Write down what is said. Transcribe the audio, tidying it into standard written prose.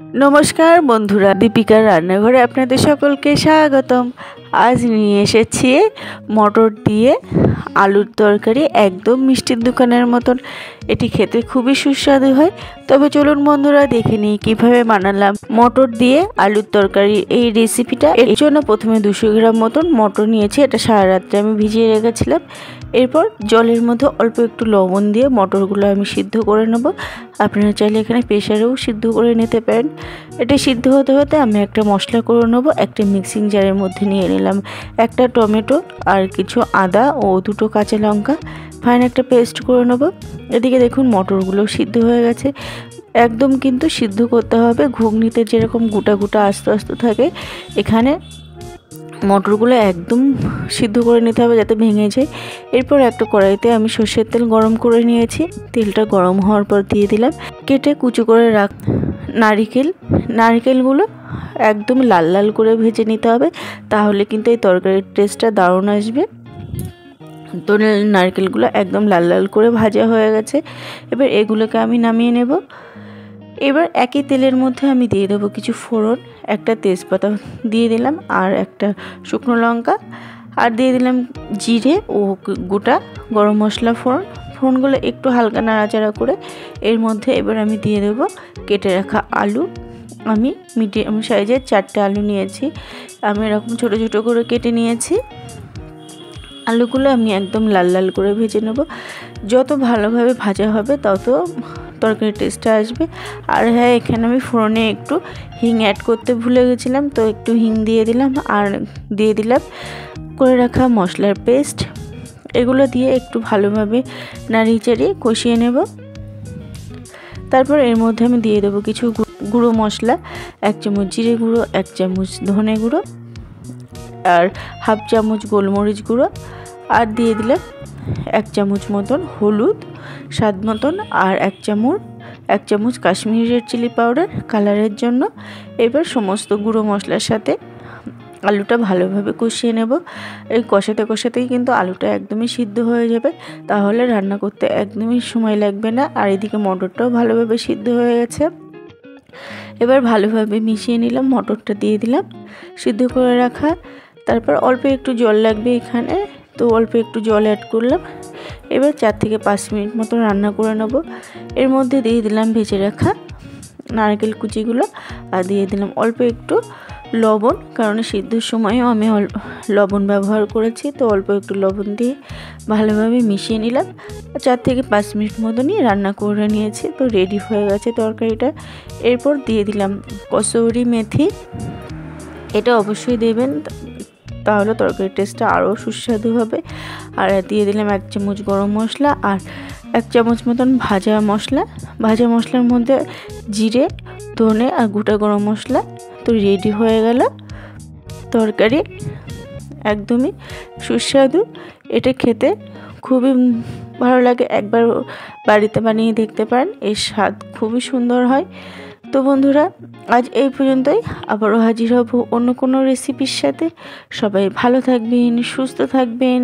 নমস্কার বন্ধুরা, দীপিকার রান্নাঘরে আপনাদের সকলকে স্বাগতম। আজ নিয়ে এসেছি মটর দিয়ে আলুর তরকারি, একদম মিষ্টির দোকানের মতন। এটি খেতে খুবই সুস্বাদু হয়। তবে চলুন বন্ধুরা দেখে নিই কীভাবে বানালাম মটর দিয়ে আলুর তরকারি এই রেসিপিটা। এর জন্য প্রথমে 200 গ্রাম মতন মটর নিয়েছি। এটা সারা রাত্রে আমি ভিজিয়ে রেখেছিলাম। এরপর জলের মধ্যে অল্প একটু লবণ দিয়ে মটরগুলো আমি সিদ্ধ করে নেব। আপনারা চাইলে এখানে প্রেসারেও সিদ্ধ করে নিতে পারেন। এটা সিদ্ধ হতে হতে আমি একটা মশলা করে নেব। একটা মিক্সিং জারের মধ্যে নিয়ে নিলাম একটা টমেটো আর কিছু আদা ও 2টো কাঁচা লঙ্কা, ফাইন একটা পেস্ট করে নেব। এদিকে দেখুন মটরগুলো সিদ্ধ হয়ে গেছে। একদম কিন্তু সিদ্ধ করতে হবে, ঘুগনিতে যেরকম গোটা গোটা আস্তে আস্তে থাকে, এখানে মটরগুলো একদম সিদ্ধ করে নিতে হবে যাতে ভেঙে যায়। এরপর একটা কড়াইতে আমি সর্ষের তেল গরম করে নিয়েছি। তেলটা গরম হওয়ার পর দিয়ে দিলাম কেটে কুচো করে রাখ নারকেলগুলো একদম লাল লাল করে ভেজে নিতে হবে, তাহলে কিন্তু এই তরকারির টেস্টটা দারুণ আসবে। তো নারকেলগুলো একদম লাল লাল করে ভাজা হয়ে গেছে। এবার এগুলোকে আমি নামিয়ে নেব। এবার একই তেলের মধ্যে আমি দিয়ে দেবো কিছু ফোড়ন, একটা তেজপাতা দিয়ে দিলাম আর একটা শুকনো লঙ্কা, আর দিয়ে দিলাম জিরে ও গোটা গরম মশলা ফোড়নগুলো একটু হালকা নাড়াচাড়া করে এর মধ্যে এবার আমি দিয়ে দেবো কেটে রাখা আলু। আমি মিডিয়াম সাইজের 4টে আলু নিয়েছি। আমি এরকম ছোটো ছোটো করে কেটে নিয়েছি। আলুগুলো আমি একদম লাল লাল করে ভেজে নেব। যত ভালোভাবে ভাজা হবে তত তরকারির টেস্টটা আসবে। আর হ্যাঁ, এখানে আমি ফোড়নে একটু হিং অ্যাড করতে ভুলে গেছিলাম, তো একটু হিং দিয়ে দিলাম আর দিয়ে দিলাম করে রাখা মশলার পেস্ট। এগুলো দিয়ে একটু ভালোভাবে নাড়িয়ে চাড়িয়ে কষিয়ে নেব। তারপর এর মধ্যে আমি দিয়ে দেবো কিছু গুঁড়ো মশলা, 1 চামচ জিরে গুঁড়ো, 1 চামচ ধনে গুঁড়ো আর 1/2 চামচ গোলমরিচ গুঁড়ো, আর দিয়ে দিলাম 1 চামচ মতন হলুদ স্বাদ মতন, আর 1 চামচ কাশ্মীরি রেড চিলি পাউডার কালারের জন্য। এবার সমস্ত গুঁড়ো মশলার সাথে আলুটা ভালোভাবে কষিয়ে নেব। এই কষাতে কষাতেই কিন্তু আলুটা একদমই সিদ্ধ হয়ে যাবে, তাহলে রান্না করতে একদমই সময় লাগবে না। আর এদিকে মটরটাও ভালোভাবে সিদ্ধ হয়ে গেছে। এবার ভালোভাবে মিশিয়ে নিলাম, মটরটা দিয়ে দিলাম সিদ্ধ করে রাখা। তারপর অল্প একটু জল লাগবে এখানে, তো অল্প একটু জল অ্যাড করলাম। এবার 4 থেকে 5 মিনিট মতো রান্না করে নেব। এর মধ্যে দিয়ে দিলাম ভেজে রাখা নারকেল কুচিগুলো আর দিয়ে দিলাম অল্প একটু লবণ, কারণ সিদ্ধর সময়ও আমি লবণ ব্যবহার করেছি, তো অল্প একটু লবণ দিয়ে ভালোভাবে মিশিয়ে নিলাম। 4 থেকে 5 মিনিট মতনই রান্না করে নিয়েছি, তো রেডি হয়ে গেছে তরকারিটা। এরপর দিয়ে দিলাম কসুরি মেথি। এটা অবশ্যই দেবেন, তাহলে তরকারির টেস্টটা আরও সুস্বাদু হবে। আর দিয়ে দিলাম 1 চামচ গরম মশলা আর 1 চামচ মতন ভাজা মশলার মধ্যে জিরে, ধনে আর গোটা গরম মশলা। তো রেডি হয়ে গেল তরকারি, একদমই সুস্বাদু। এটা খেতে খুবই ভালো লাগে, একবার বাড়িতে বানিয়ে দেখতে পারেন, এর স্বাদ খুবই সুন্দর হয়। তো বন্ধুরা, আজ এই পর্যন্তই। আবারও হাজির হব অন্য কোনো রেসিপির সাথে। সবাই ভালো থাকবেন, সুস্থ থাকবেন।